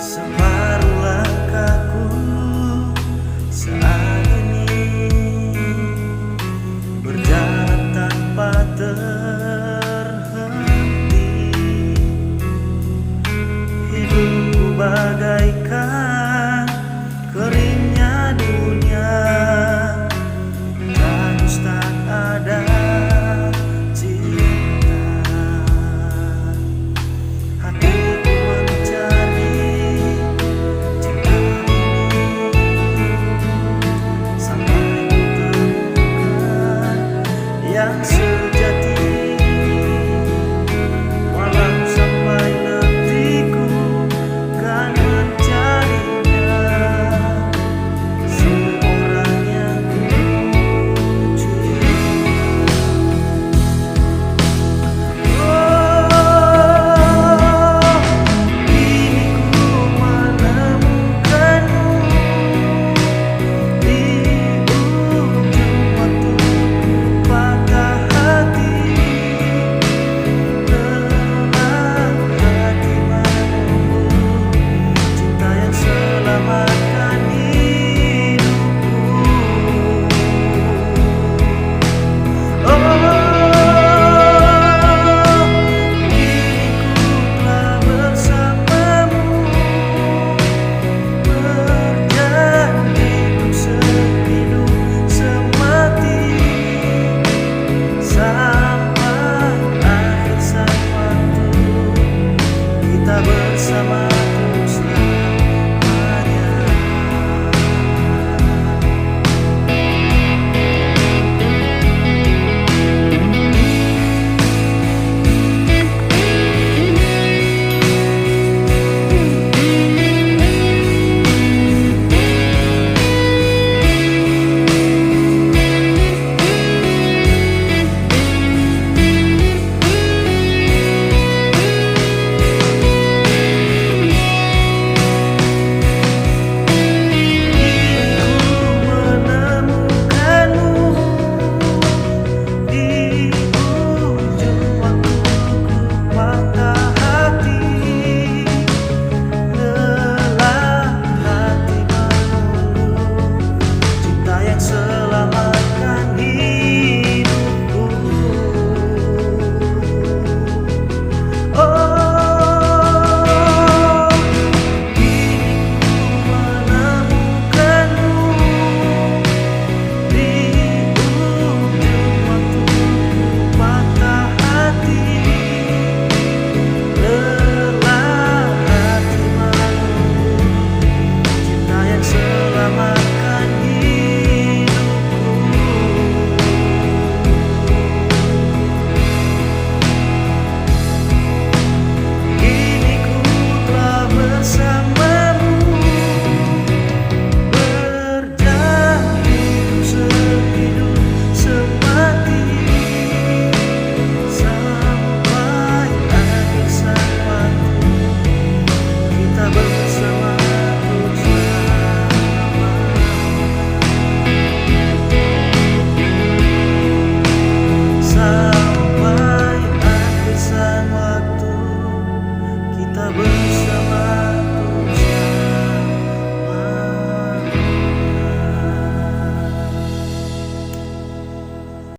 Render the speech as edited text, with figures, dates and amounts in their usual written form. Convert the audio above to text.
Separuh langkahku saat ini berjalan tanpa terhenti. Hidupku bagaikan keringnya dunia, terus tak ada cinta. Hatiku mencari cinta ini sampai kutemukan yang sejati. Walau sampai nantiku kan mencarinya, seorang yang ku cinta. Kini ku menemukanmu di ujung waktu patah hati. Lelah hati menunggu cinta yang selamatkan hidupku. Kini ku telah bersamamu, berjanji untuk sehidup semati, sampai akhir sang waktu kita bersama untuk selamanya. Sampai akhir sang waktu kita bersama.